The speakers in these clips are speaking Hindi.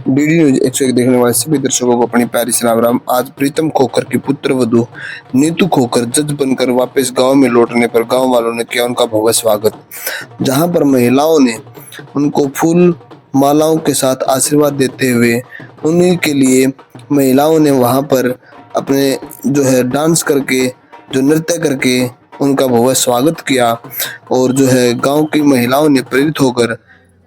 डीडी न्यूज 101 देखने वाले सभी दर्शकों को अपनी प्यारी सलाम राम। आज प्रीतम खोखर की पुत्र वधू नीतू खोखर जज बनकर वापस गांव में लौटने पर गांव वालों ने किया उनका भव्य स्वागत। जहां पर महिलाओं ने उनको फूल मालाओं के साथ आशीर्वाद देते हुए उन्हीं के लिए महिलाओं ने वहां पर अपने डांस करके नृत्य करके उनका भव्य स्वागत किया। और गांव की महिलाओं ने प्रेरित होकर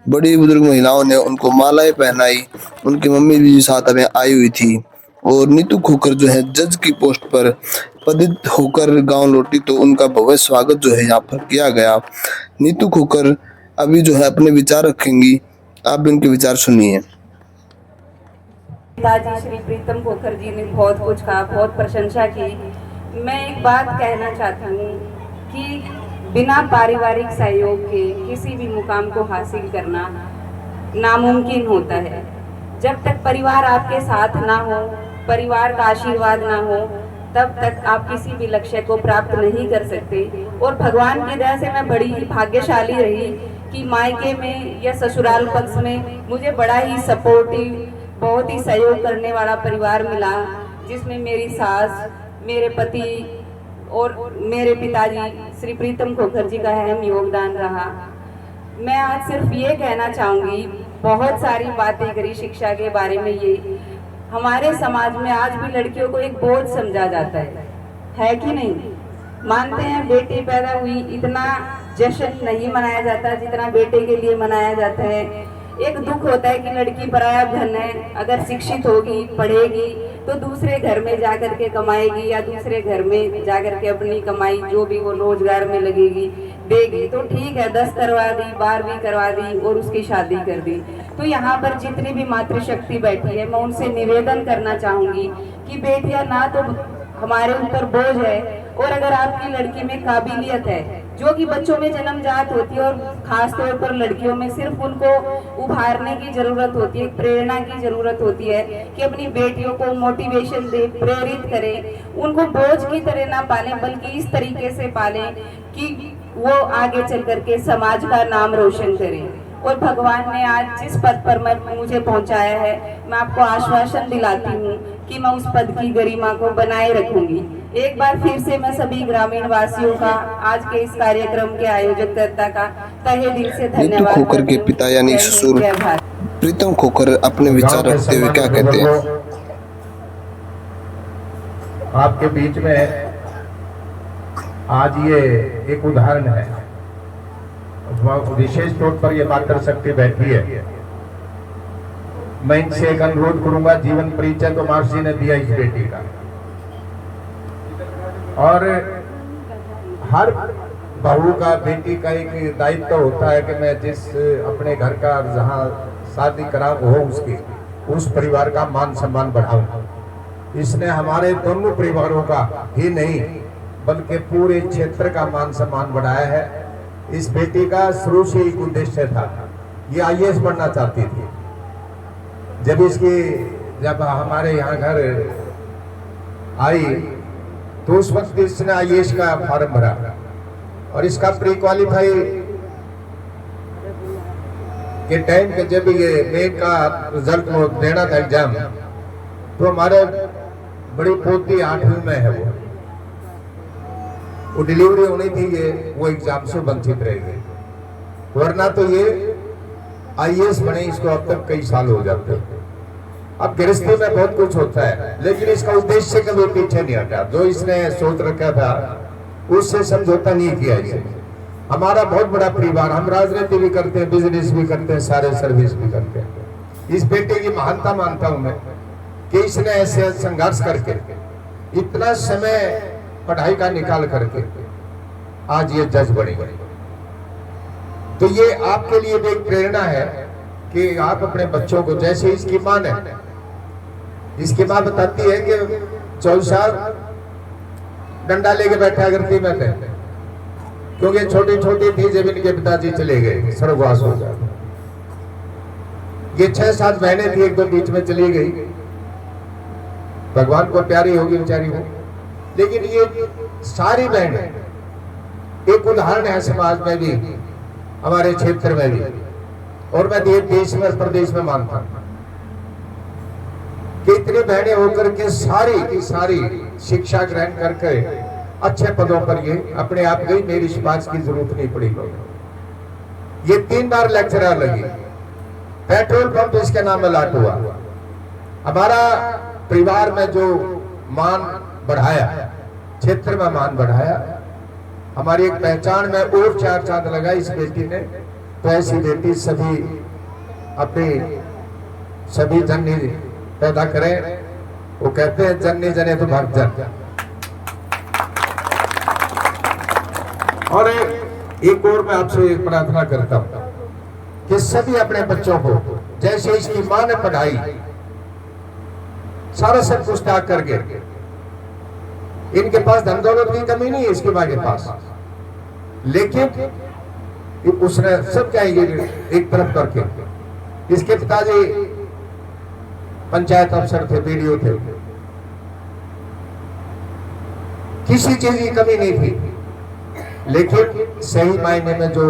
बड़ी बुजुर्ग महिलाओं ने उनको मालाएं पहनाई। उनकी मम्मी भी साथ में आई हुई थी। और नीतू खोखर जज की पोस्ट पर पदित होकर गांव लौटी तो उनका भव्य स्वागत यहाँ पर किया गया। नीतू खोखर अभी अपने विचार रखेंगी, आप भी उनके विचार सुनिए। पिताजी श्री प्रीतम खोखर जी ने बहुत कुछ कहा, बहुत प्रशंसा की। मैं एक बात कहना चाहती हूँ कि बिना पारिवारिक सहयोग के किसी भी मुकाम को हासिल करना नामुमकिन होता है। जब तक परिवार आपके साथ ना हो, परिवार का आशीर्वाद ना हो, तब तक आप किसी भी लक्ष्य को प्राप्त नहीं कर सकते। और भगवान की दया से मैं बड़ी ही भाग्यशाली रही कि मायके में या ससुराल पक्ष में मुझे बड़ा ही सपोर्टिव, बहुत ही सहयोग करने वाला परिवार मिला, जिसमें मेरी सास, मेरे पति और मेरे पिताजी श्री प्रीतम खोखर जी का अहम योगदान रहा। मैं आज सिर्फ ये कहना चाहूँगी, बहुत सारी बातें करी शिक्षा के बारे में। ये हमारे समाज में आज भी लड़कियों को एक बोझ समझा जाता है कि नहीं? मानते हैं बेटी पैदा हुई, इतना जश्न नहीं मनाया जाता जितना बेटे के लिए मनाया जाता है। एक दुख होता है कि लड़की पराया धन है, अगर शिक्षित होगी, पढ़ेगी तो दूसरे घर में जाकर के कमाएगी या दूसरे घर में जाकर के अपनी कमाई जो भी वो रोजगार में लगेगी देगी तो ठीक है। 10 करवा दी, 12वीं करवा दी और उसकी शादी कर दी। तो यहाँ पर जितनी भी मातृशक्ति बैठी है, मैं उनसे निवेदन करना चाहूंगी कि बेटियां ना तो हमारे ऊपर बोझ है, और अगर आपकी लड़की में काबिलियत है जो कि बच्चों में जन्मजात होती है, और खास तौर पर लड़कियों में सिर्फ उनको उभारने की जरूरत होती है, प्रेरणा की जरूरत होती है कि अपनी बेटियों को मोटिवेशन दे, प्रेरित करें, उनको बोझ की तरह ना पालें बल्कि इस तरीके से पालें कि वो आगे चल करके समाज का नाम रोशन करें। और भगवान ने आज जिस पद पर मुझे पहुंचाया है, मैं आपको आश्वासन दिलाती हूँ कि मैं उस पद की गरिमा को बनाए रखूंगी। एक बार फिर से मैं सभी ग्रामीण वासियों का, आज के इस कार्यक्रम के आयोजककर्ता का तहे दिल से धन्यवाद। नीतू खोखर के पिता यानी ससुर प्रीतम खोखर अपने विचार रखते हुए क्या कहते हैं? आपके बीच में आज ये एक उदाहरण है, विशेष तौर पर ये मातृशक्ति बैठी है। मैं इनसे एक अनुरोध करूंगा, जीवन परिचय तो महर्षि ने दिया इस बेटी का, और हर बहू का, बेटी का एक दायित्व होता है कि मैं जिस अपने घर का जहां शादी करा हो उसकी, उस परिवार का मान सम्मान बढ़ाऊं। इसने हमारे दोनों परिवारों का ही नहीं बल्कि पूरे क्षेत्र का मान सम्मान बढ़ाया है। इस बेटी का शुरू से एक उद्देश्य था, ये आईएएस बनना चाहती थी। जब हमारे यहाँ घर आई तो उस वक्त इसने आईएएस का फॉर्म भरा और इसका प्री क्वालिफाई के टाइम के जब ये मेन का रिजल्ट वो देना था एग्जाम, तो हमारे बड़ी पोती 8वीं में है, वो डिलीवरी होनी थी, ये वो एग्जाम से वंचित रह गई, वरना तो ये आईएएस बने इसको अब तक कई साल हो जाते। अब गृहस्थी में बहुत कुछ होता है, लेकिन इसका उद्देश्य कभी पीछे नहीं हटा। जो इसने सोच रखा था उससे समझौता नहीं किया इसे। हमारा बहुत बड़ा परिवार, हम राजनीति भी करते हैं, बिजनेस भी करते हैं, सारे सर्विस भी करते हैं। इस बेटे की महानता मानता हूं मैं कि इसने ऐसे संघर्ष करके इतना समय पढ़ाई का निकाल करके आज ये जज बनी। तो ये आपके लिए भी एक प्रेरणा है कि आप अपने बच्चों को, जैसे इसकी मां है, इसकी मां बताती है कि 24 साल डंडा लेके बैठा करती मैं, क्योंकि छोटी छोटी थी जब इनके पिताजी चले गए, स्वर्गवास हो गया। ये 6-7 बहनें थी, एक दो बीच में चली गई, भगवान को प्यारी होगी बेचारी वो, लेकिन ये सारी बहनें एक उदाहरण है समाज में भी, हमारे क्षेत्र में भी, और मैं देश में, प्रदेश में मानता हूं। कि इतनी बहनें होकर के सारी की सारी शिक्षा ग्रहण करके अच्छे पदों पर ये अपने आप गई, मेरी सिफारिश की जरूरत नहीं पड़ी। ये 3 बार लेक्चरर लगी, पेट्रोल पंप इसके नाम में लाट हुआ। हमारा परिवार में जो मान बढ़ाया, क्षेत्र में मान बढ़ाया, हमारी एक पहचान में और 4 चांद लगाई इस बेटी ने। तो ऐसी बेटी सभी अपनी सभी जननी पैदा करें। वो कहते हैं जननी जने तो भक्त जन। और एक और मैं आपसे प्रार्थना करता हूं कि सभी अपने बच्चों को, जैसे इसकी मां ने पढ़ाई, सारा सब कुछ त्याग करके, इनके पास धन दौलत की कमी नहीं है इसके मां के पास, लेकिन उसने सब क्या एक तरफ करके, इसके पिताजी पंचायत अफसर थे, बीडीओ थे, किसी चीज की कमी नहीं थी, लेकिन सही मायने में जो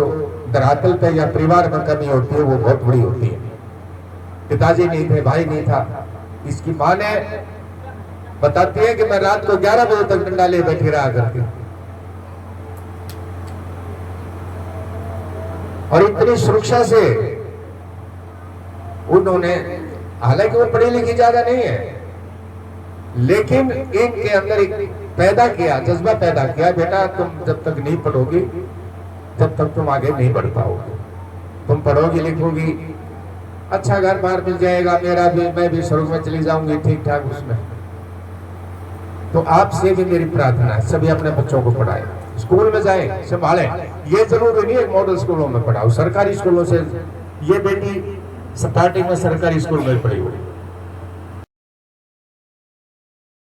धरातल पे या परिवार में कमी होती है वो बहुत बड़ी होती है। पिताजी नहीं थे, भाई नहीं था। इसकी मां ने बताती है कि मैं रात को 11 बजे तक डंडा ले बैठी रहा करती, और इतनी सुरक्षा से उन्होंने, हालांकि वो पढ़ी लिखी ज्यादा नहीं है, लेकिन इनके अंदर एक पैदा किया, जज्बा पैदा किया, बेटा तुम जब तक नहीं पढ़ोगी तब तक तुम आगे नहीं बढ़ पाओगे, तुम पढ़ोगी लिखोगी, अच्छा घर बार मिल जाएगा, मेरा भी, मैं भी स्वर्ग में चली जाऊंगी ठीक ठाक उसमें। तो आपसे भी मेरी प्रार्थना है, सभी अपने बच्चों को पढ़ाएं, स्कूल में जाएं, संभालें। ये जरूरी नहीं है मॉडल स्कूलों में पढ़ाओ, सरकारी स्कूलों से। ये बेटी स्टार्टिंग में सरकारी स्कूल में पढ़ी हुई,